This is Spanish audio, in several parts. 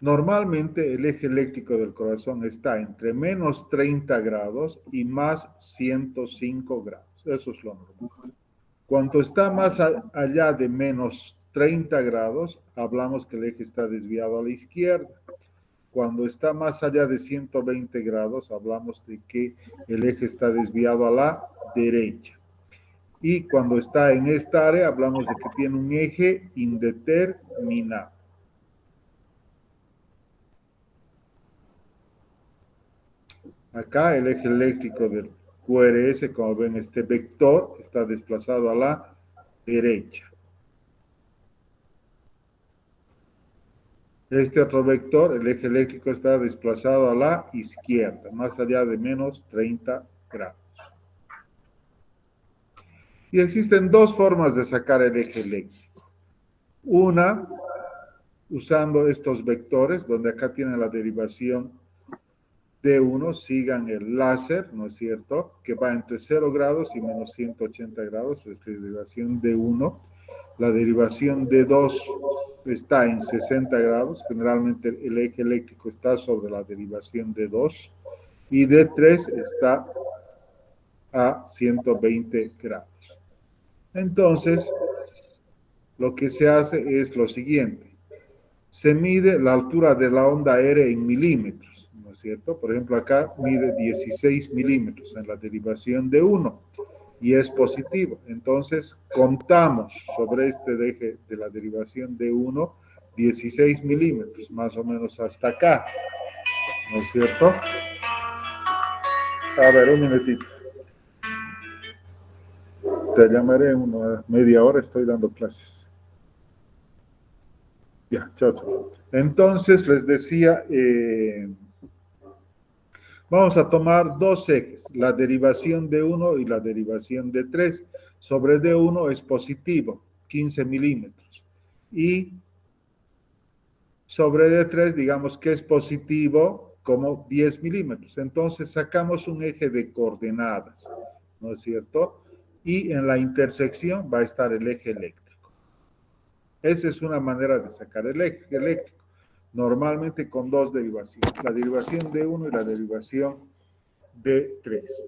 Normalmente el eje eléctrico del corazón está entre menos 30 grados y más 105 grados. Eso es lo normal. Cuando está más allá de menos 30 grados, hablamos que el eje está desviado a la izquierda. Cuando está más allá de 120 grados, hablamos de que el eje está desviado a la derecha. Y cuando está en esta área, hablamos de que tiene un eje indeterminado. Acá el eje eléctrico del QRS, como ven, este vector está desplazado a la derecha. Este otro vector, el eje eléctrico, está desplazado a la izquierda, más allá de menos 30 grados. Y existen dos formas de sacar el eje eléctrico. Una, usando estos vectores, donde acá tienen la derivación D1, sigan el láser, ¿no es cierto?, que va entre 0 grados y menos 180 grados, es la derivación D1. La derivación D2 está en 60 grados, generalmente el eje eléctrico está sobre la derivación D2, y D3 está a 120 grados. Entonces, lo que se hace es lo siguiente. Se mide la altura de la onda aérea en milímetros, ¿no es cierto? Por ejemplo, acá mide 16 milímetros en la derivación de 1 y es positivo. Entonces, contamos sobre este eje de la derivación de 1, 16 milímetros, más o menos hasta acá, ¿no es cierto? A ver, un minutito. Te llamaré en una media hora, estoy dando clases. Ya, chao, chao. Entonces, les decía, vamos a tomar dos ejes, la derivación de 1 y la derivación de 3. Sobre D1 es positivo, 15 milímetros. Y sobre D3, digamos que es positivo como 10 milímetros. Entonces, sacamos un eje de coordenadas, ¿no es cierto? Y en la intersección va a estar el eje eléctrico. Esa es una manera de sacar el eje eléctrico. Normalmente con dos derivaciones, la derivación de 1 y la derivación de 3.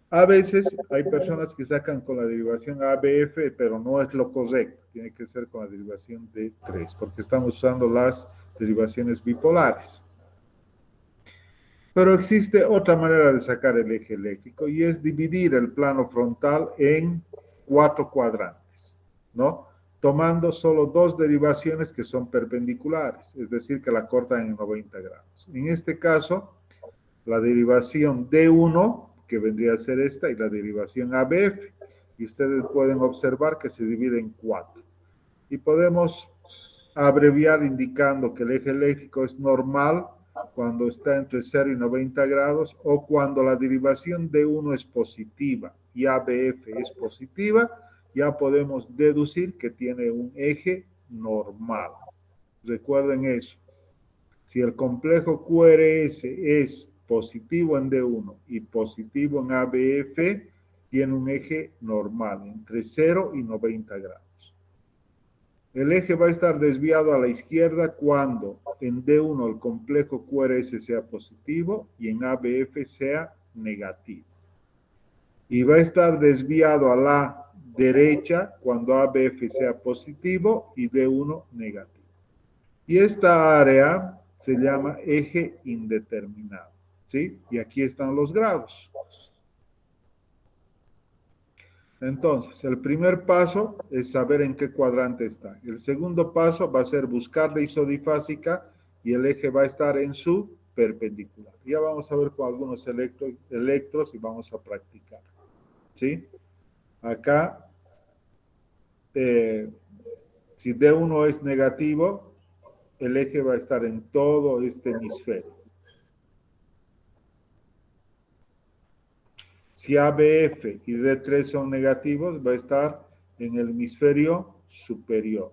A veces hay personas que sacan con la derivación ABF, pero no es lo correcto, tiene que ser con la derivación de 3, porque estamos usando las derivaciones bipolares. Pero existe otra manera de sacar el eje eléctrico y es dividir el plano frontal en 4 cuadrantes, ¿no? Tomando solo dos derivaciones que son perpendiculares, es decir, que la cortan en 90 grados. En este caso, la derivación D1, que vendría a ser esta, y la derivación ABF, y ustedes pueden observar que se divide en 4. Y podemos abreviar indicando que el eje eléctrico es normal cuando está entre 0 y 90 grados o cuando la derivación D1 es positiva y ABF es positiva, ya podemos deducir que tiene un eje normal. Recuerden eso. Si el complejo QRS es positivo en D1 y positivo en ABF, tiene un eje normal entre 0 y 90 grados. El eje va a estar desviado a la izquierda cuando en D1 el complejo QRS sea positivo y en ABF sea negativo. Y va a estar desviado a la derecha cuando ABF sea positivo y D1 negativo. Y esta área se llama eje indeterminado, ¿sí? Y aquí están los grados. Entonces, el primer paso es saber en qué cuadrante está. El segundo paso va a ser buscar la isodifásica y el eje va a estar en su perpendicular. Ya vamos a ver con algunos electros y vamos a practicar, ¿sí? Acá, si D1 es negativo, el eje va a estar en todo este hemisferio. Si ABF y D3 son negativos, va a estar en el hemisferio superior.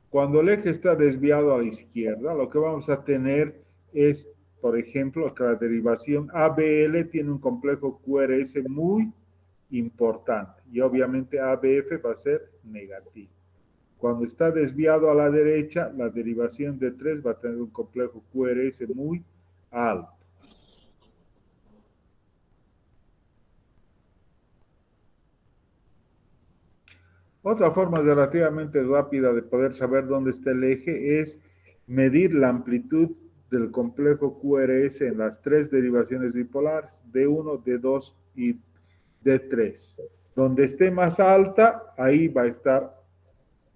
Cuando el eje está desviado a la izquierda, lo que vamos a tener es, por ejemplo, que la derivación ABL tiene un complejo QRS muy importante. Y obviamente ABF va a ser negativo. Cuando está desviado a la derecha, la derivación de 3 va a tener un complejo QRS muy alto. Otra forma relativamente rápida de poder saber dónde está el eje es medir la amplitud del complejo QRS en las 3 derivaciones bipolares, D1, D2 y D3. Donde esté más alta, ahí va a estar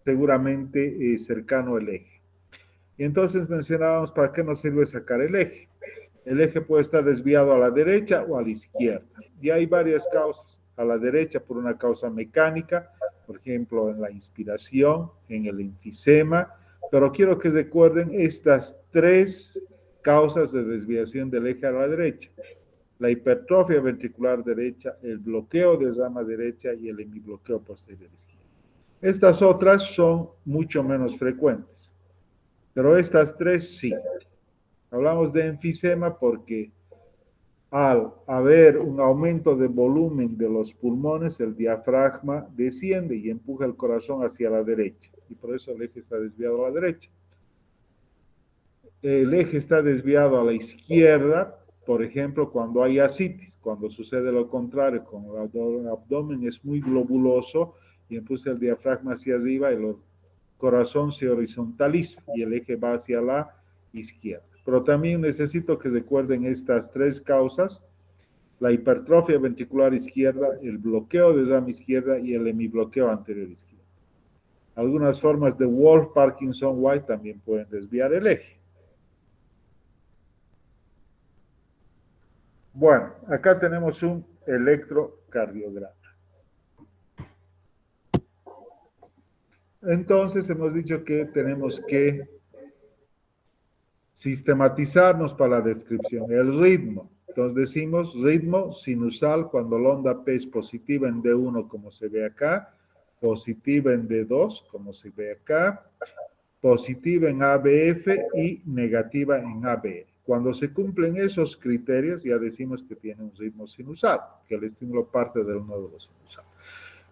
seguramente cercano el eje. Y entonces mencionábamos para qué nos sirve sacar el eje. El eje puede estar desviado a la derecha o a la izquierda. Y hay varias causas. A la derecha por una causa mecánica, por ejemplo, en la inspiración, en el enfisema. Pero quiero que recuerden estas 3 causas de desviación del eje a la derecha. La hipertrofia ventricular derecha, el bloqueo de rama derecha y el hemibloqueo posterior izquierdo. Estas otras son mucho menos frecuentes. Pero estas 3 sí. Hablamos de enfisema porque al haber un aumento de volumen de los pulmones, el diafragma desciende y empuja el corazón hacia la derecha. Y por eso el eje está desviado a la derecha. El eje está desviado a la izquierda, por ejemplo, cuando hay ascitis, cuando sucede lo contrario, cuando el abdomen es muy globuloso y empuja el diafragma hacia arriba, el corazón se horizontaliza y el eje va hacia la izquierda. Pero también necesito que recuerden estas 3 causas: la hipertrofia ventricular izquierda, el bloqueo de rama izquierda y el hemibloqueo anterior izquierdo. Algunas formas de Wolff, Parkinson, White también pueden desviar el eje. Bueno, acá tenemos un electrocardiograma. Entonces hemos dicho que tenemos que sistematizarnos para la descripción. El ritmo. Entonces decimos ritmo sinusal cuando la onda P es positiva en D1 como se ve acá, positiva en D2 como se ve acá, positiva en ABF y negativa en ABL. Cuando se cumplen esos criterios ya decimos que tiene un ritmo sinusal, que el estímulo parte del nódulo sinusal.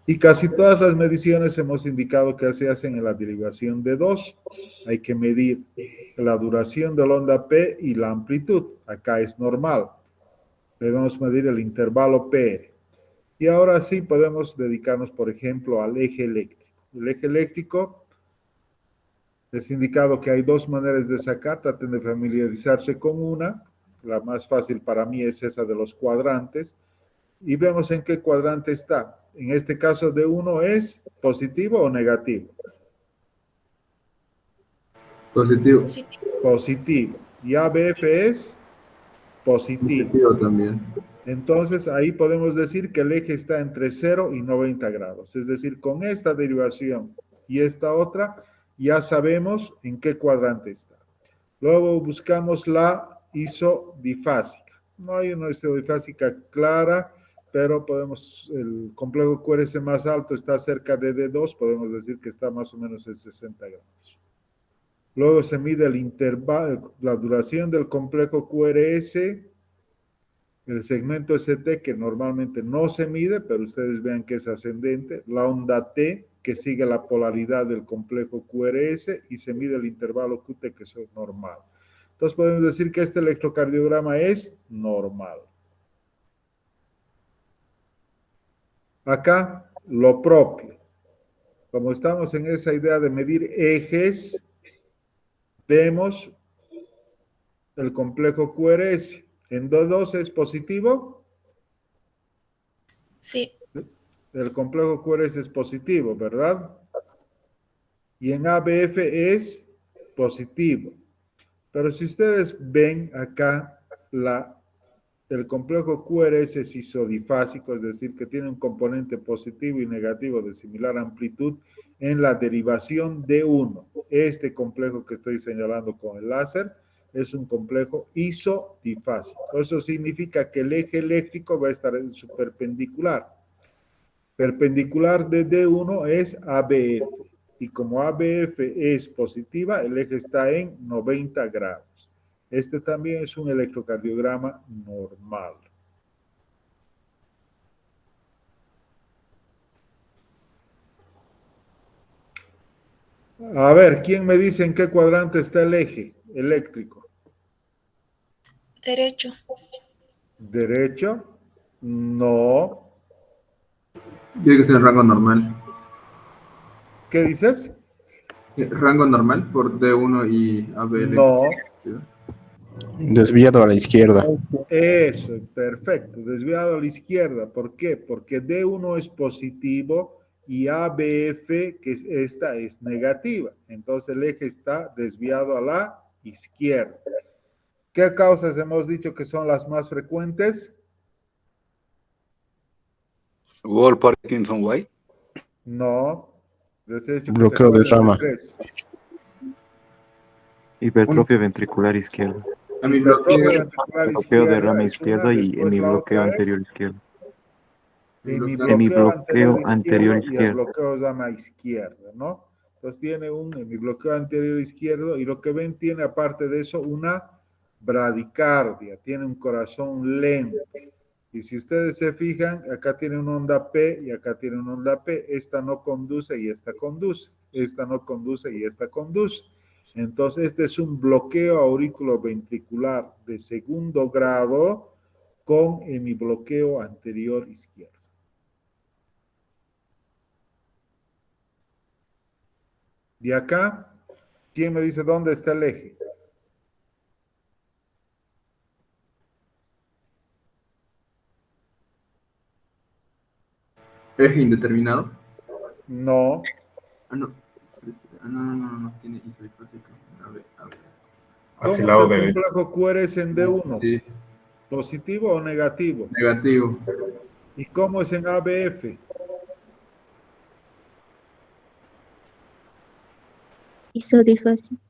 Y casi todas las mediciones hemos indicado que se hacen en la derivación de 2. Hay que medir la duración de la onda P y la amplitud. Acá es normal. Debemos medir el intervalo PR. Y ahora sí podemos dedicarnos, por ejemplo, al eje eléctrico. El eje eléctrico les he indicado que hay 2 maneras de sacar. Traten de familiarizarse con una. La más fácil para mí es esa de los cuadrantes. Y vemos en qué cuadrante está. En este caso D1 es positivo o negativo. Positivo. Positivo. Y ABF es positivo. Positivo también. Entonces ahí podemos decir que el eje está entre 0 y 90 grados. Es decir, con esta derivación y esta otra ya sabemos en qué cuadrante está. Luego buscamos la isodifásica. No hay una isodifásica clara, pero podemos, el complejo QRS más alto está cerca de D2, podemos decir que está más o menos en 60 grados. Luego se mide el intervalo, la duración del complejo QRS, el segmento ST, que normalmente no se mide, pero ustedes vean que es ascendente, la onda T, que sigue la polaridad del complejo QRS, y se mide el intervalo QT, que es normal. Entonces podemos decir que este electrocardiograma es normal. Acá, lo propio. Como estamos en esa idea de medir ejes, vemos el complejo QRS. En D2 es positivo. Sí. El complejo QRS es positivo, ¿verdad? Y en ABF es positivo. Pero si ustedes ven acá, el complejo QRS es isodifásico, es decir, que tiene un componente positivo y negativo de similar amplitud en la derivación D1. Este complejo que estoy señalando con el láser es un complejo isodifásico. Eso significa que el eje eléctrico va a estar en su perpendicular. Perpendicular de D1 es ABF. Y como ABF es positiva, el eje está en 90 grados. Este también es un electrocardiograma normal. A ver, ¿quién me dice en qué cuadrante está el eje eléctrico? Derecho. ¿Derecho? No. Tiene que ser el rango normal. ¿Qué dices? Rango normal por D1 y ABL. No. Desviado a la izquierda. Eso, perfecto. Desviado a la izquierda. ¿Por qué? Porque D1 es positivo y ABF, que es esta, es negativa. Entonces el eje está desviado a la izquierda. ¿Qué causas hemos dicho que son las más frecuentes? Wall Parkinson White. No. Les he dicho que se Bloqueo de acuerden de rama. tres. Hipertrofia ventricular izquierda. A mi Hipertrofia bloqueo. ventricular Bloqueo de izquierda rama es una, izquierda y después la hemibloqueo otra anterior es izquierdo. hemibloqueo anterior Hemibloqueo anterior izquierdo y el izquierdo. bloqueo rama izquierda, ¿no? Entonces tiene un hemibloqueo anterior izquierdo y lo que ven tiene aparte de eso una bradicardia, tiene un corazón lento. Y si ustedes se fijan, acá tiene una onda P y acá tiene una onda P. Esta no conduce y esta conduce. Esta no conduce y esta conduce. Entonces, este es un bloqueo auriculoventricular de segundo grado con hemibloqueo anterior izquierdo. De acá, ¿quién me dice dónde está el eje? Eje indeterminado. No, Ah, no. No. Tiene isofásico. A ver. Hacia el ¿cómo es lado el derecho. complejo QRS en D1? Sí, ¿Positivo o negativo? negativo. ¿Y cómo es en ABF? Isodifásico.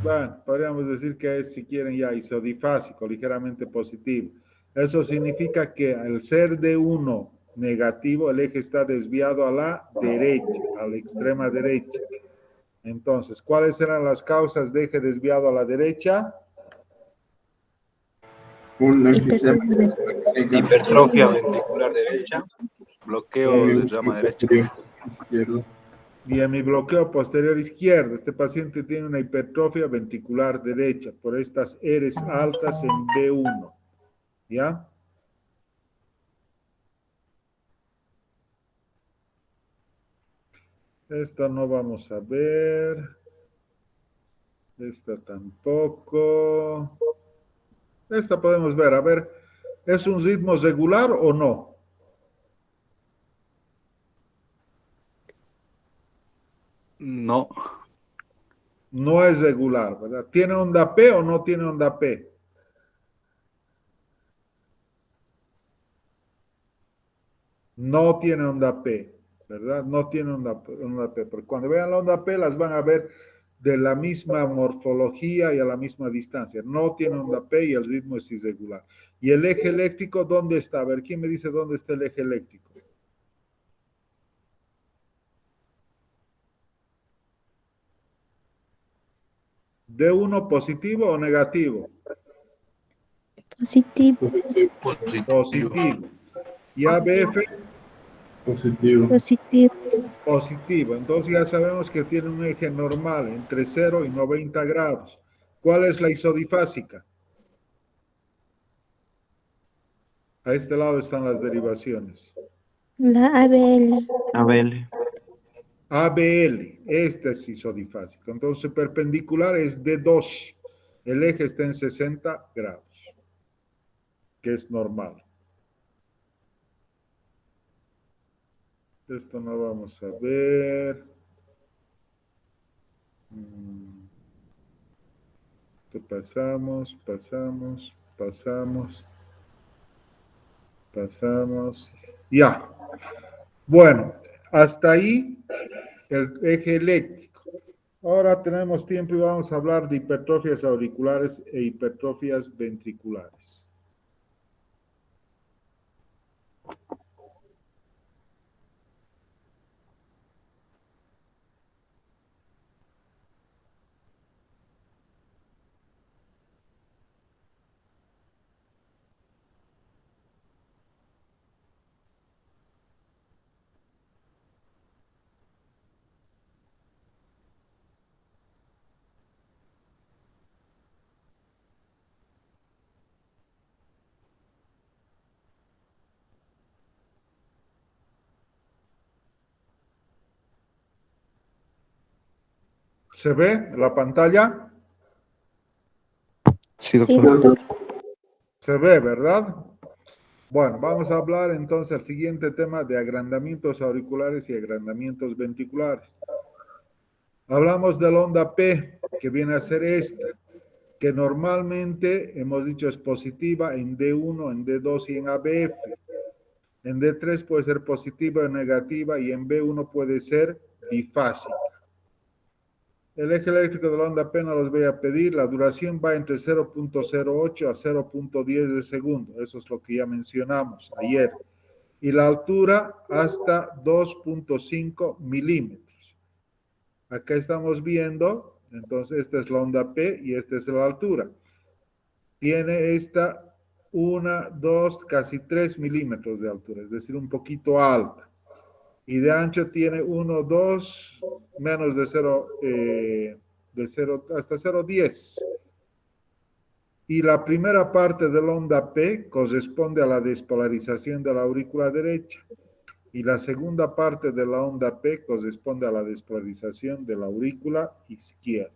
Bueno, podríamos decir que es, si quieren, ya isodifásico, ligeramente positivo. Eso significa que al ser de uno negativo, el eje está desviado a la derecha, a la extrema derecha. Entonces, ¿cuáles eran las causas de eje desviado a la derecha? Un enfisema clínica. Hipertrofia ventricular derecha. Bloqueo de rama derecha. Izquierdo. Y en mi bloqueo posterior izquierdo, este paciente tiene una hipertrofia ventricular derecha por estas Rs altas en B1. ¿Ya? Esta no vamos a ver. Esta tampoco. Esta podemos ver. A ver, ¿es un ritmo regular o no? No. No es regular, ¿verdad? ¿Tiene onda P o no tiene onda P? No tiene onda P, ¿verdad? No tiene onda P. Porque cuando vean la onda P las van a ver de la misma morfología y a la misma distancia. No tiene onda P y el ritmo es irregular. ¿Y el eje eléctrico dónde está? A ver, ¿quién me dice dónde está el eje eléctrico? ¿D1 positivo o negativo? Positivo. Positivo. ¿Y ABF? Positivo. Positivo. Positivo. Entonces ya sabemos que tiene un eje normal entre 0 y 90 grados. ¿Cuál es la isodifásica? A este lado están las derivaciones. La ABL. ABL. ABL, este es isodifásico. Entonces perpendicular es D2. El eje está en 60 grados, que es normal. Esto no vamos a ver. Pasamos. Ya. Bueno, hasta ahí el eje eléctrico. Ahora tenemos tiempo y vamos a hablar de hipertrofias auriculares e hipertrofias ventriculares. ¿Se ve la pantalla? Sí, Sí, doctor. doctor. Se ve, ¿verdad? Bueno, vamos a hablar entonces al siguiente tema de agrandamientos auriculares y agrandamientos ventriculares. Hablamos de la onda P, que viene a ser esta, que normalmente hemos dicho es positiva en D1, en D2 y en ABF. En D3 puede ser positiva o negativa y en B1 puede ser bifásica. El eje eléctrico de la onda P no los voy a pedir. La duración va entre 0.08 a 0.10 de segundo. Eso es lo que ya mencionamos ayer. Y la altura hasta 2.5 milímetros. Acá estamos viendo, entonces esta es la onda P y esta es la altura. Tiene esta 1, 2, casi 3 milímetros de altura, es decir, un poquito alta. Y de ancho tiene 1, 2, menos de 0, hasta 0,10. Y la primera parte de la onda P corresponde a la despolarización de la aurícula derecha. Y la segunda parte de la onda P corresponde a la despolarización de la aurícula izquierda.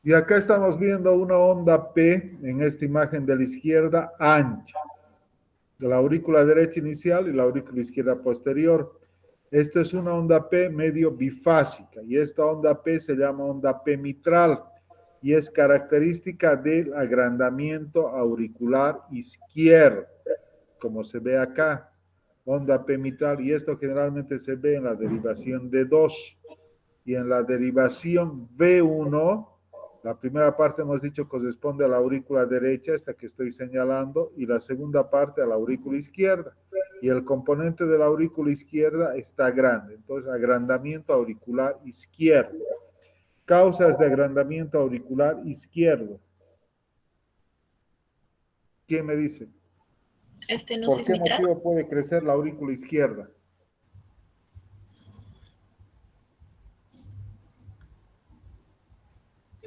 Y acá estamos viendo una onda P en esta imagen de la izquierda ancha, de la aurícula derecha inicial y la aurícula izquierda posterior. Esta es una onda P medio bifásica y esta onda P se llama onda P mitral y es característica del agrandamiento auricular izquierdo, como se ve acá, onda P mitral, y esto generalmente se ve en la derivación D2 y en la derivación B1. La primera parte hemos dicho corresponde a la aurícula derecha, esta que estoy señalando, y la segunda parte a la aurícula izquierda. Y el componente de la aurícula izquierda está grande, entonces agrandamiento auricular izquierdo. Causas de agrandamiento auricular izquierdo. ¿Quién me dice? ¿Por Estenosis qué mitral. motivo puede crecer la aurícula izquierda?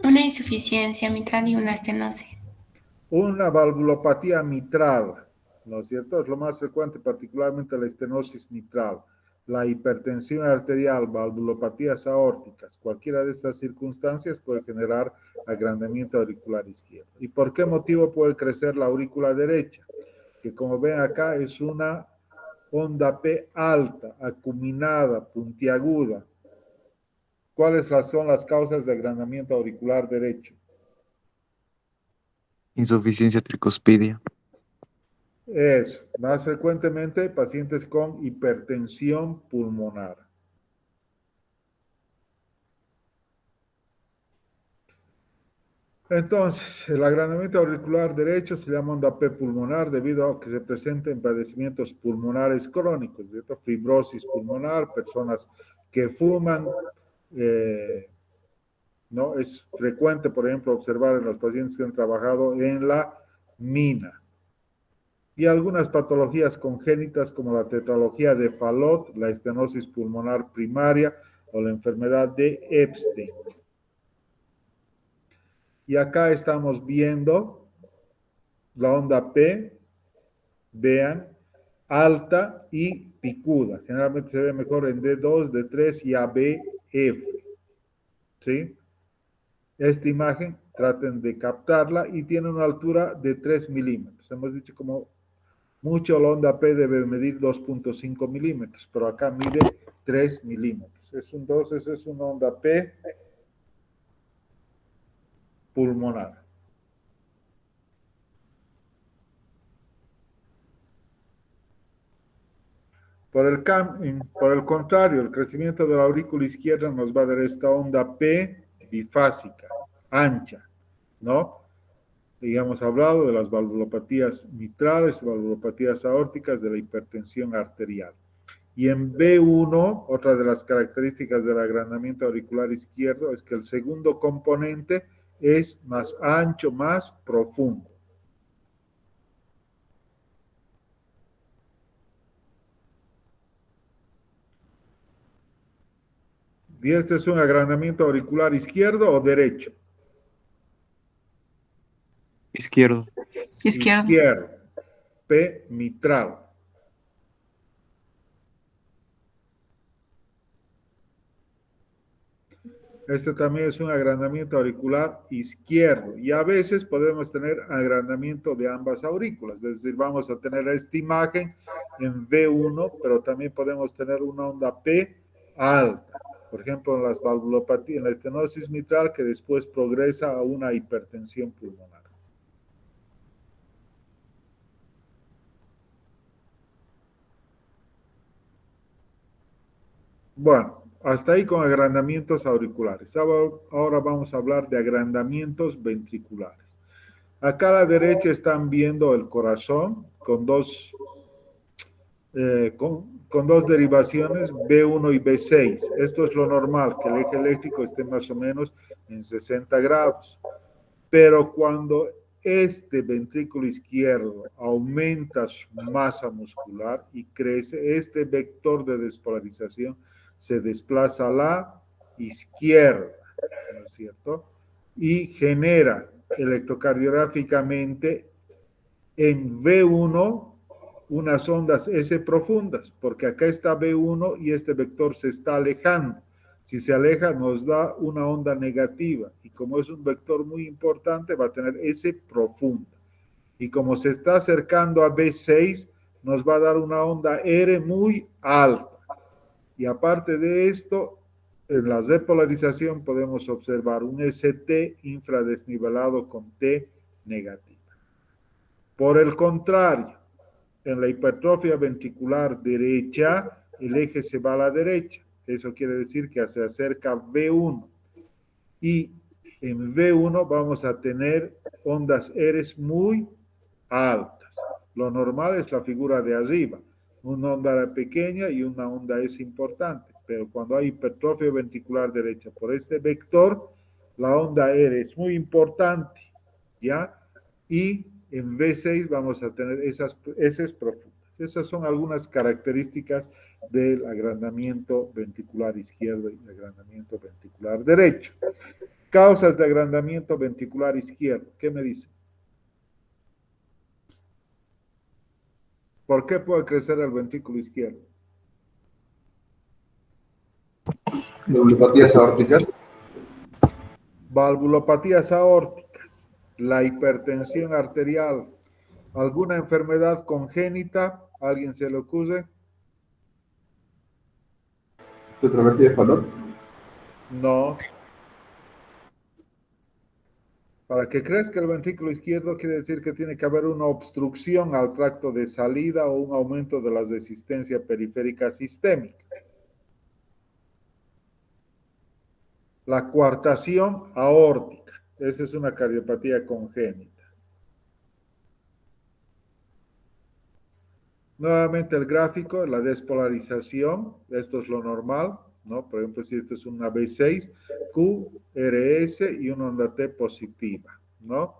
Una insuficiencia mitral y una estenosis. Una valvulopatía mitral, ¿no es cierto? Es lo más frecuente, particularmente la estenosis mitral. La hipertensión arterial, valvulopatías aórticas, cualquiera de estas circunstancias puede generar agrandamiento auricular izquierdo. ¿Y por qué motivo puede crecer la aurícula derecha? Que como ven acá es una onda P alta, acuminada, puntiaguda. ¿Cuáles son las causas de agrandamiento auricular derecho? Insuficiencia tricuspidia. Es más frecuentemente pacientes con hipertensión pulmonar. Entonces, el agrandamiento auricular derecho se llama onda P pulmonar debido a que se presenta en padecimientos pulmonares crónicos, ¿cierto? Fibrosis pulmonar, personas que fuman, ¿no? Es frecuente, por ejemplo, observar en los pacientes que han trabajado en la mina. Y algunas patologías congénitas como la tetralogía de Fallot, la estenosis pulmonar primaria o la enfermedad de Epstein. Y acá estamos viendo la onda P, vean, alta y picuda. Generalmente se ve mejor en D2, D3 y ABF. ¿Sí? Esta imagen, traten de captarla y tiene una altura de 3 milímetros. Hemos dicho como mucho la onda P debe medir 2.5 milímetros, pero acá mide 3 milímetros. Entonces es una onda P pulmonar. Por el contrario, el crecimiento de la aurícula izquierda nos va a dar esta onda P bifásica, ancha, ¿no? Y hemos hablado de las valvulopatías mitrales, valvulopatías aórticas, de la hipertensión arterial. Y en B1, otra de las características del agrandamiento auricular izquierdo es que el segundo componente es más ancho, más profundo. ¿Y este es un agrandamiento auricular izquierdo o derecho? Izquierdo. Izquierdo. Izquierdo. P, mitral. Este también es un agrandamiento auricular izquierdo y a veces podemos tener agrandamiento de ambas aurículas, es decir, vamos a tener esta imagen en V1, pero también podemos tener una onda P alta, por ejemplo en las valvulopatías, en la estenosis mitral que después progresa a una hipertensión pulmonar. Bueno, hasta ahí con agrandamientos auriculares. Ahora vamos a hablar de agrandamientos ventriculares. Acá a la derecha están viendo el corazón con dos derivaciones, B1 y B6. Esto es lo normal, que el eje eléctrico esté más o menos en 60 grados. Pero cuando este ventrículo izquierdo aumenta su masa muscular y crece, este vector de despolarización se desplaza a la izquierda, ¿no es cierto? Y genera electrocardiográficamente en V1 unas ondas S profundas, porque acá está V1 y este vector se está alejando. Si se aleja nos da una onda negativa y como es un vector muy importante va a tener S profunda. Y como se está acercando a V6 nos va a dar una onda R muy alta. Y aparte de esto, en la despolarización podemos observar un ST infradesnivelado con T negativa. Por el contrario, en la hipertrofia ventricular derecha, el eje se va a la derecha. Eso quiere decir que se acerca V1. Y en V1 vamos a tener ondas R muy altas. Lo normal es la figura de arriba. Una onda pequeña y una onda S importante. Pero cuando hay hipertrofia ventricular derecha por este vector, la onda R es muy importante, ¿ya? Y en V6 vamos a tener esas profundas. Esas son algunas características del agrandamiento ventricular izquierdo y agrandamiento ventricular derecho. Causas de agrandamiento ventricular izquierdo. ¿Qué me dicen? ¿Por qué puede crecer el ventrículo izquierdo? Neuropatías aórticas. Valvulopatías aórticas, la hipertensión arterial, alguna enfermedad congénita, ¿alguien se le ocurre? Retrovertida de Fallot. No. Para que crezca el ventrículo izquierdo quiere decir que tiene que haber una obstrucción al tracto de salida o un aumento de la resistencia periférica sistémica. La coartación aórtica, esa es una cardiopatía congénita. Nuevamente el gráfico, la despolarización, esto es lo normal, ¿no? Por ejemplo, si esto es una B6, Q, RS y una onda T positiva, ¿no?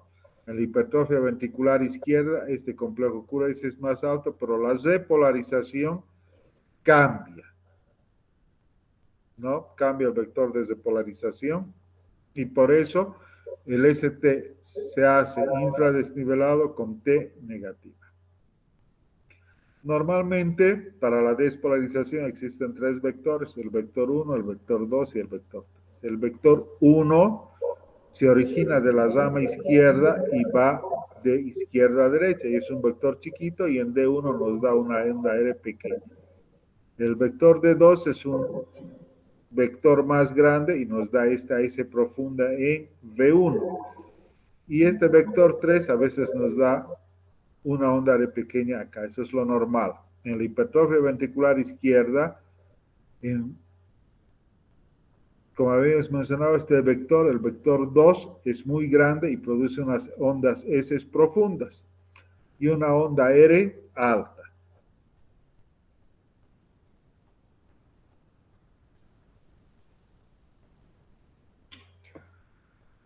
En la hipertrofia ventricular izquierda, este complejo QRS es más alto, pero la repolarización cambia, ¿no? Cambia el vector de repolarización y por eso el ST se hace infradesnivelado con T negativa. Normalmente, para la despolarización existen tres vectores, el vector 1, el vector 2 y el vector 3. El vector 1 se origina de la rama izquierda y va de izquierda a derecha, y es un vector chiquito y en D1 nos da una onda R pequeña. El vector D2 es un vector más grande y nos da esta S profunda en V1. Y este vector 3 a veces nos da una onda de pequeña acá, eso es lo normal. En la hipertrofia ventricular izquierda, como habíamos mencionado, este vector, el vector 2, es muy grande y produce unas ondas S profundas y una onda R alta.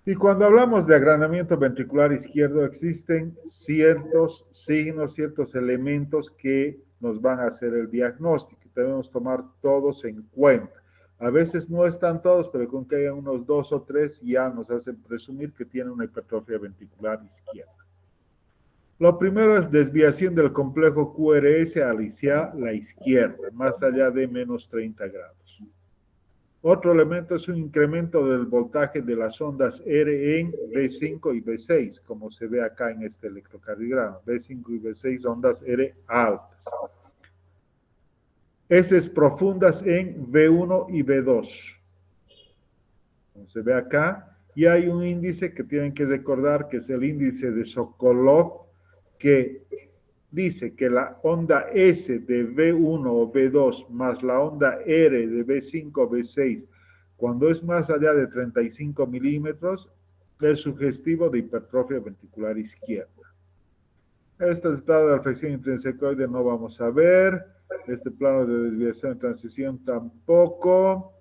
Y cuando hablamos de agrandamiento ventricular izquierdo, existen ciertos signos, ciertos elementos que nos van a hacer el diagnóstico. Debemos tomar todos en cuenta. A veces no están todos, pero con que haya unos 2 o 3 ya nos hacen presumir que tiene una hipertrofia ventricular izquierda. Lo primero es desviación del complejo QRS hacia la izquierda, más allá de menos 30 grados. Otro elemento es un incremento del voltaje de las ondas R en B5 y B6, como se ve acá en este electrocardiograma. B5 y B6 ondas R altas. S profundas en B1 y B2. Como se ve acá, y hay un índice que tienen que recordar, que es el índice de Sokolov, que dice que la onda S de B1 o B2 más la onda R de B5 o B6, cuando es más allá de 35 milímetros, es sugestivo de hipertrofia ventricular izquierda. Este estado de flexión intrinsecoide no vamos a ver. Este plano de desviación de transición tampoco.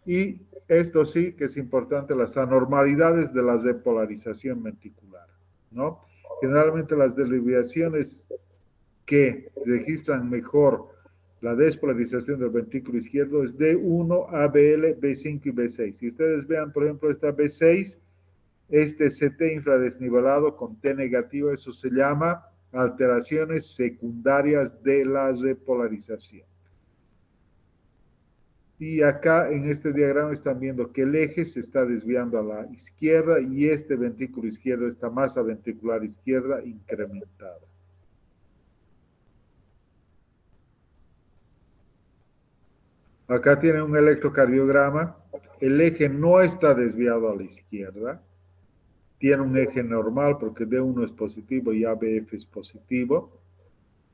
Y esto sí que es importante, las anormalidades de la depolarización ventricular, ¿no? Generalmente las desviaciones que registran mejor la despolarización del ventrículo izquierdo es D1, ABL, B5 y B6. Si ustedes vean, por ejemplo, esta B6, este CT infradesnivelado con T negativo, eso se llama alteraciones secundarias de la repolarización. Y acá en este diagrama están viendo que el eje se está desviando a la izquierda y este ventrículo izquierdo, esta masa ventricular izquierda incrementada. Acá tiene un electrocardiograma. El eje no está desviado a la izquierda. Tiene un eje normal porque D1 es positivo y ABF es positivo.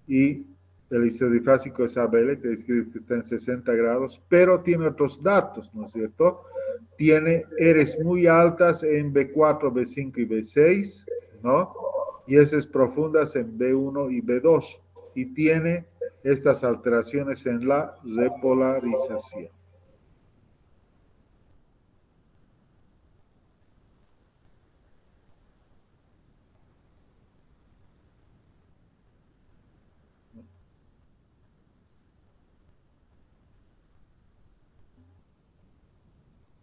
Y el isodifásico es ABL, que está en 60 grados, pero tiene otros datos, ¿no es cierto? Tiene Rs muy altas en B4, B5 y B6, ¿no? Y S's profundas en B1 y B2. Y tiene estas alteraciones en la repolarización.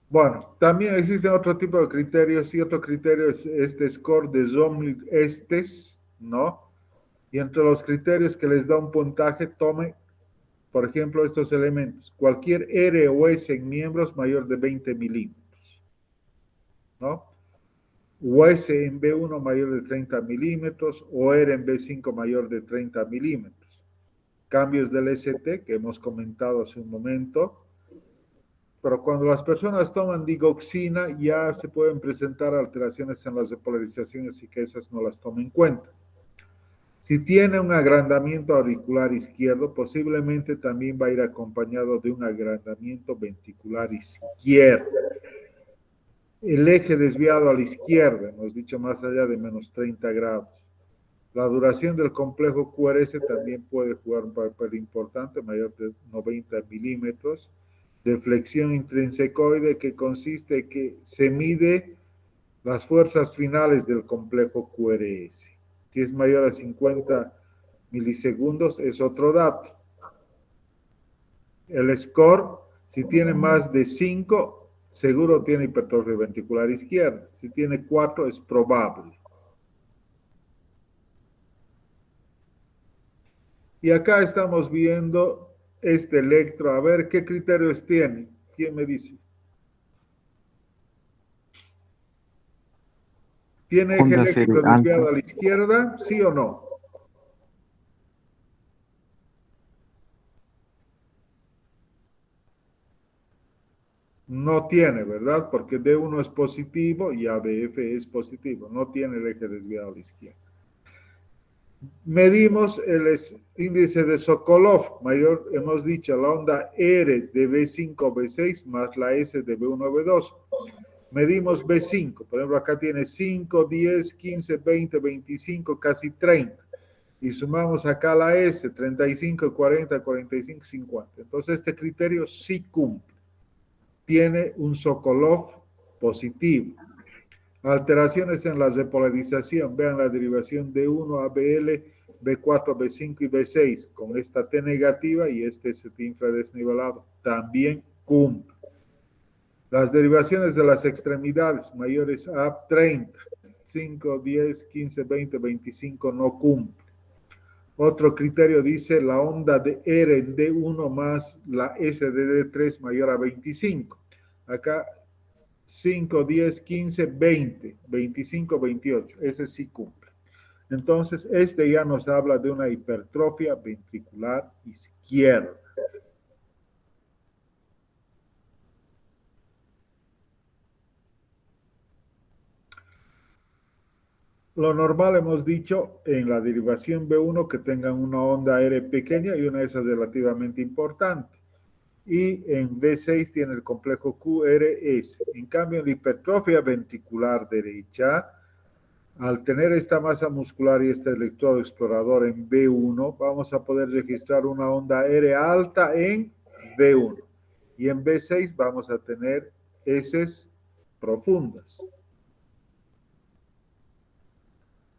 Bueno, también existen otro tipo de criterios y otro criterio es este score de Zomig-Estes, ¿no? Y entre los criterios que les da un puntaje, tome, por ejemplo, estos elementos. Cualquier R o S en miembros mayor de 20 milímetros, ¿no? O S en B1 mayor de 30 milímetros o R en B5 mayor de 30 milímetros. Cambios del ST que hemos comentado hace un momento. Pero cuando las personas toman digoxina ya se pueden presentar alteraciones en las repolarizaciones y que esas no las tomen en cuenta. Si tiene un agrandamiento auricular izquierdo, posiblemente también va a ir acompañado de un agrandamiento ventricular izquierdo. El eje desviado a la izquierda, hemos dicho más allá de menos 30 grados. La duración del complejo QRS también puede jugar un papel importante, mayor de 90 milímetros. De flexión intrinsecoide, que consiste en que se mide las fuerzas finales del complejo QRS. Si es mayor a 50 milisegundos, es otro dato. El score, si tiene más de 5, seguro tiene hipertrofia ventricular izquierda. Si tiene 4, es probable. Y acá estamos viendo este electro, a ver qué criterios tiene. ¿Quién me dice? ¿Tiene eje Onda eléctrico cero desviado alfa. a la izquierda? ¿Sí o no? No tiene, ¿verdad? Porque D1 es positivo y ABF es positivo. No tiene el eje desviado a la izquierda. Medimos el índice de Sokolov, mayor, hemos dicho, la onda R de B5, B6 más la S de B1, B2. Medimos B5, por ejemplo, acá tiene 5, 10, 15, 20, 25, casi 30. Y sumamos acá la S, 35, 40, 45, 50. Entonces este criterio sí cumple. Tiene un Sokolov positivo. Alteraciones en la repolarización, vean la derivación de 1 a BL, B4, B5 y B6, con esta T negativa y este ST infradesnivelado, también cumple. Las derivaciones de las extremidades mayores a 30, 5, 10, 15, 20, 25 no cumple. Otro criterio dice la onda de R en D1 más la S de D3 mayor a 25. Acá 5, 10, 15, 20, 25, 28. Ese sí cumple. Entonces, este ya nos habla de una hipertrofia ventricular izquierda. Lo normal hemos dicho en la derivación B1 que tengan una onda R pequeña y una de esas relativamente importante. Y en B6 tiene el complejo QRS. En cambio, en la hipertrofia ventricular derecha, al tener esta masa muscular y este electrodo explorador en B1, vamos a poder registrar una onda R alta en B1. Y en B6 vamos a tener heces profundas.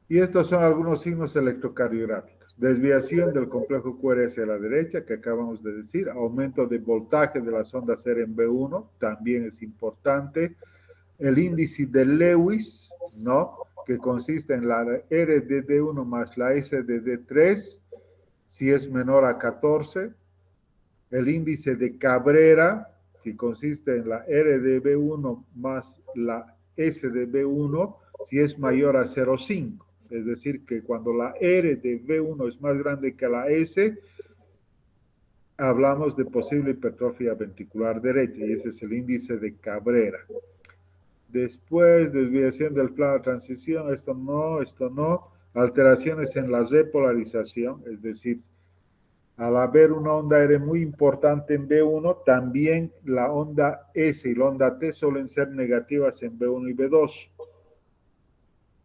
Y estos son algunos signos electrocardiográficos. Desviación del complejo QRS a la derecha, que acabamos de decir. Aumento de voltaje de las ondas R en B1, también es importante. El índice de Lewis, ¿no? Que consiste en la R de D1 más la S de D3, si es menor a 14. El índice de Cabrera, que consiste en la R de B1 más la S de B1, si es mayor a 0,5. Es decir, que cuando la R de B1 es más grande que la S, hablamos de posible hipertrofia ventricular derecha, y ese es el índice de Cabrera. Después, desviación del plano de transición, esto no. Alteraciones en la repolarización, es decir, al haber una onda R muy importante en B1, también la onda S y la onda T suelen ser negativas en B1 y B2.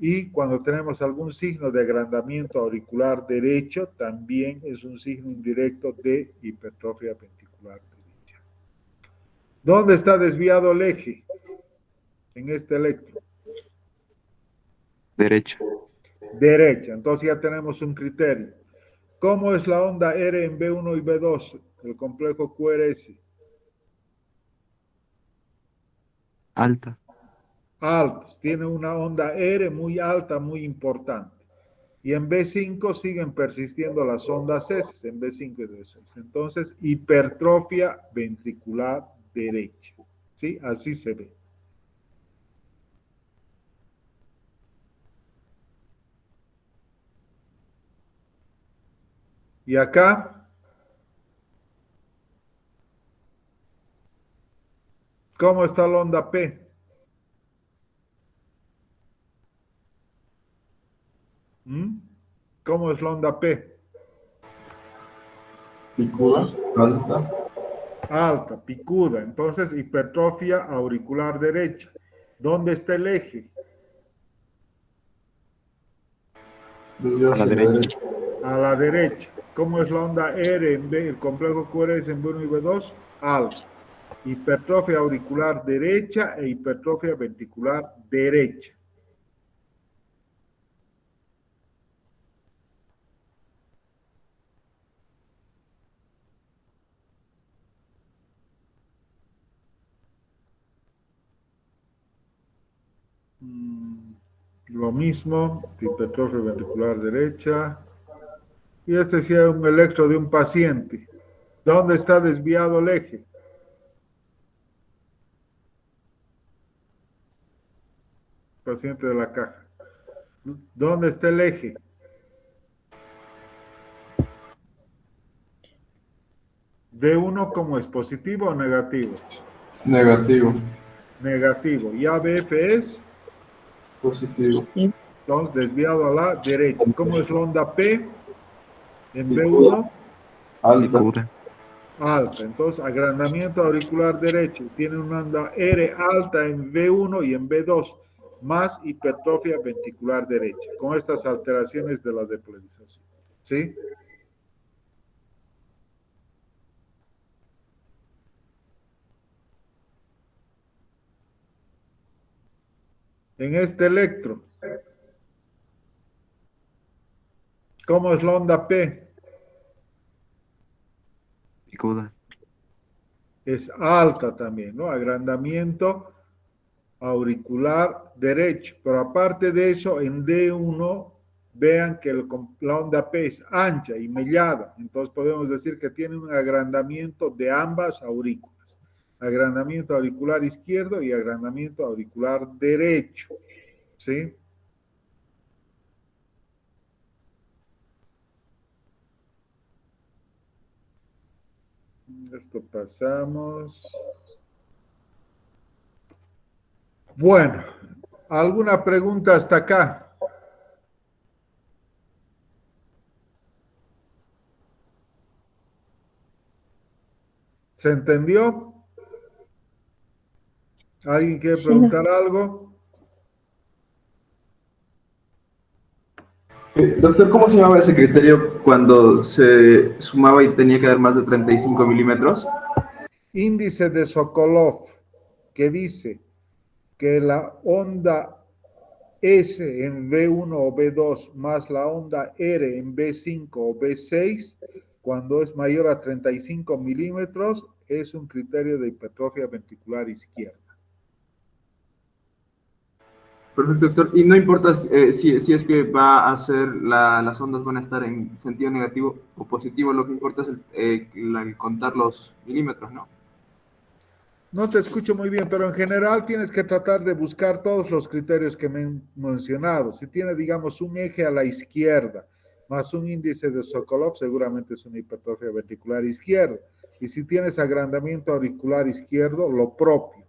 Y cuando tenemos algún signo de agrandamiento auricular derecho, también es un signo indirecto de hipertrofia ventricular derecha. ¿Dónde está desviado el eje? En este electro. Derecha. Derecha. Entonces ya tenemos un criterio. ¿Cómo es la onda R en B1 y B2? El complejo QRS. Alta. Altos. Tiene una onda R muy alta, muy importante. Y en B5 siguen persistiendo las ondas S, en B5 y B6. Entonces, hipertrofia ventricular derecha. ¿Sí? Así se ve. Y acá, ¿cómo está la onda P? ¿Cómo es la onda P? Picuda, alta. Alta, picuda. Entonces, hipertrofia auricular derecha. ¿Dónde está el eje? Desvío hacia la derecha. A la derecha. ¿Cómo es la onda R en B, el complejo QRS en B1 y B2? Alta. Hipertrofia auricular derecha e hipertrofia ventricular derecha. Lo mismo, hipertrofia ventricular derecha. Y este sí es un electro de un paciente. ¿Dónde está desviado el eje? Paciente de la caja. ¿Dónde está el eje? D1 como es positivo o negativo. Negativo. Negativo. Y ABF es Positivo. entonces desviado a la derecha. ¿Cómo es la onda P? En B1 Alta. Picuda. alta. Entonces agrandamiento auricular derecho. Tiene una onda R alta en B1 y en B2. Más hipertrofia ventricular derecha. Con estas alteraciones de la depolarización. ¿Sí? En este electro, ¿cómo es la onda P? Picuda. Es alta también, ¿no? Agrandamiento auricular derecho. Pero aparte de eso, en D1, vean que la onda P es ancha y mellada. Entonces podemos decir que tiene un agrandamiento de ambas aurículas. Agrandamiento auricular izquierdo y agrandamiento auricular derecho. ¿Sí? Esto pasamos. Bueno, ¿alguna pregunta hasta acá? ¿Se entendió? ¿Alguien quiere Sí. preguntar algo? Doctor, ¿cómo se llamaba ese criterio cuando se sumaba y tenía que dar más de 35 milímetros? Índice de Sokolov, que dice que la onda S en V1 o V2 más la onda R en V5 o V6, cuando es mayor a 35 milímetros, es un criterio de hipertrofia ventricular izquierda. Perfecto, doctor. Y no importa si es que va a ser, las ondas van a estar en sentido negativo o positivo, lo que importa es el contar los milímetros, ¿no? No te escucho muy bien, pero en general tienes que tratar de buscar todos los criterios que me he mencionado. Si tiene, digamos, un eje a la izquierda más un índice de Sokolov, seguramente es una hipertrofia ventricular izquierda. Y si tienes agrandamiento auricular izquierdo, lo propio.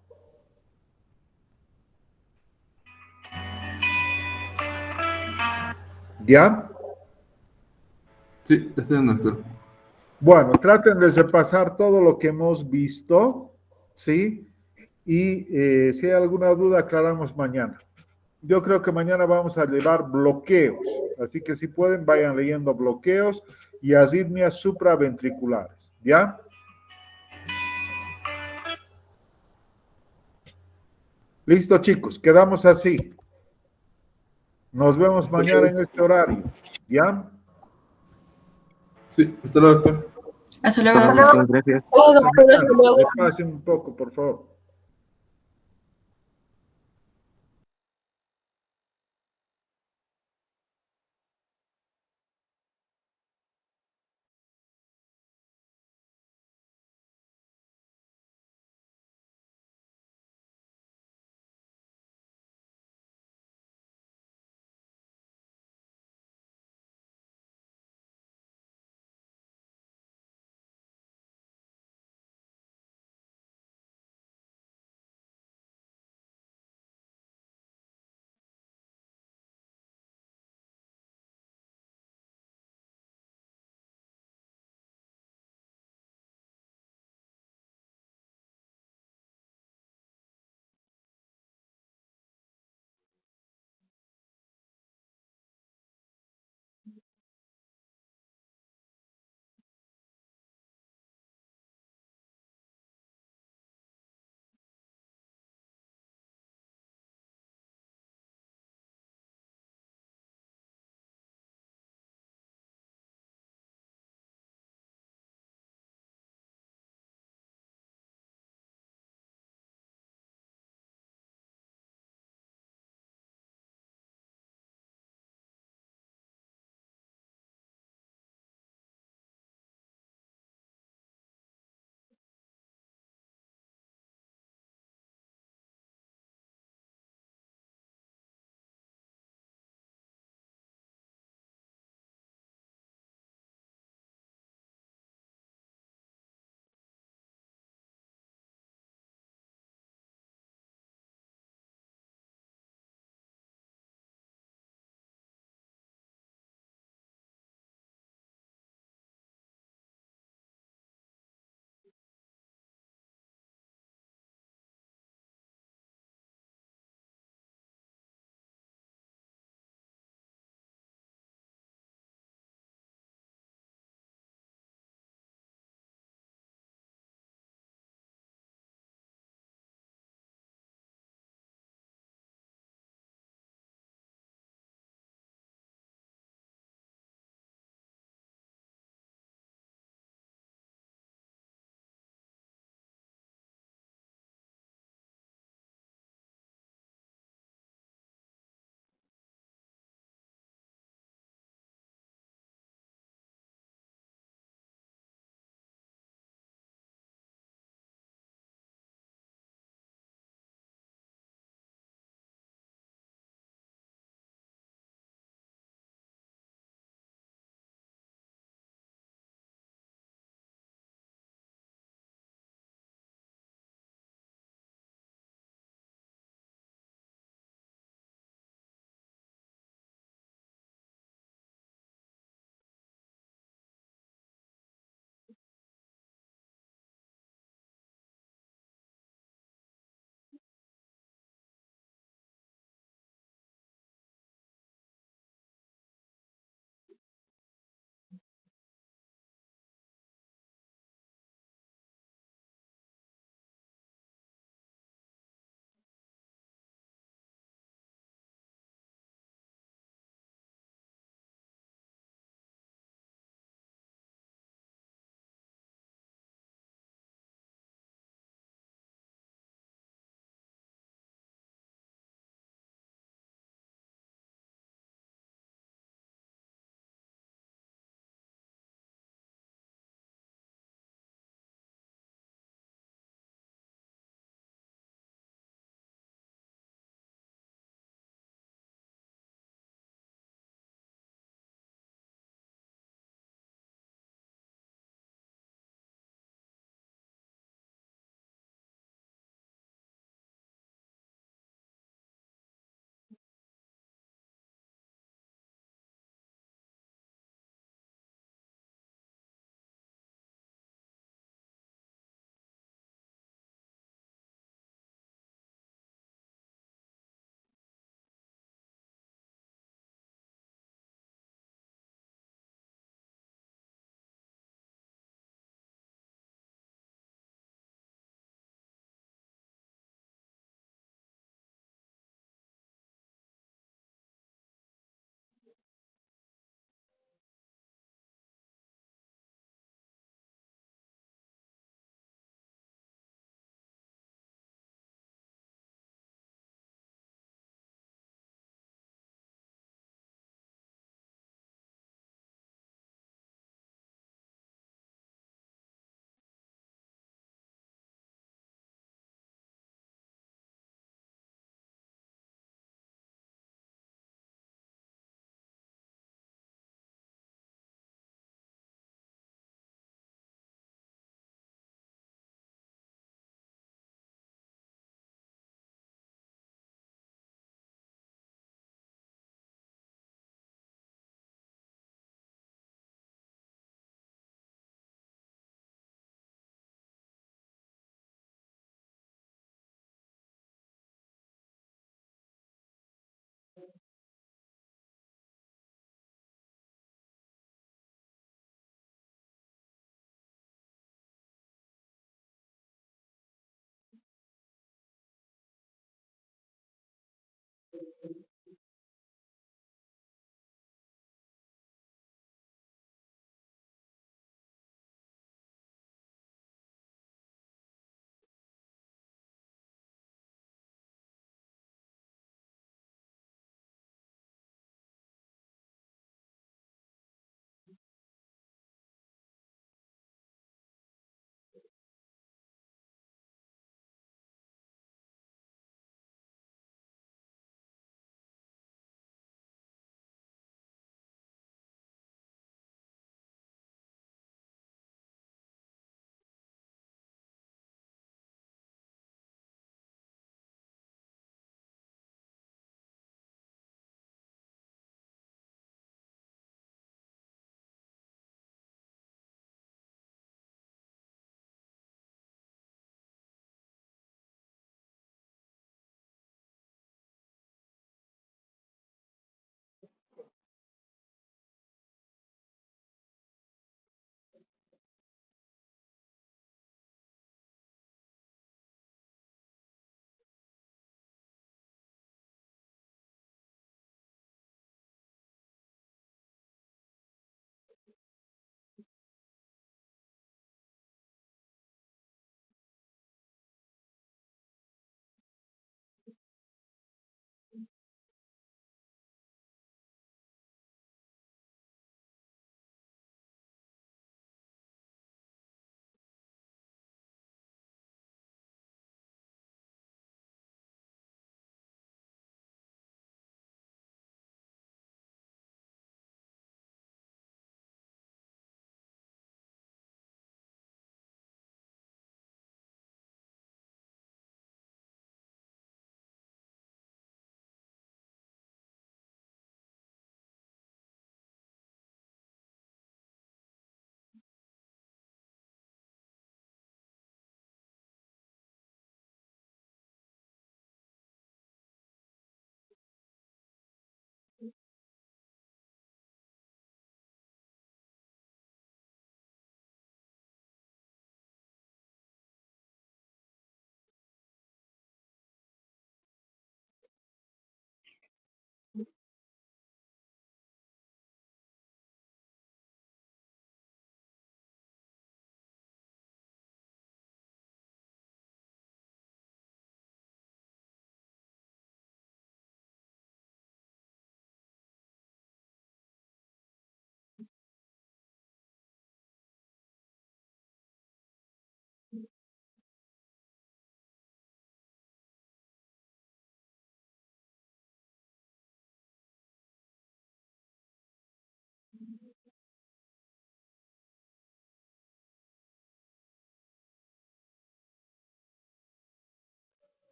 ¿Ya? Sí, estoy en doctor. Bueno, traten de repasar todo lo que hemos visto, ¿sí? Y si hay alguna duda, aclaramos mañana. Yo creo que mañana vamos a llevar bloqueos, así que si pueden, vayan leyendo bloqueos y arritmias supraventriculares, ¿ya? Listo, chicos, quedamos así. Nos vemos mañana en este horario, ¿ya? Sí, hasta luego, doctor. Hasta Hasta luego. luego, doctor, gracias. Hasta mañana. Repasen un poco, por favor.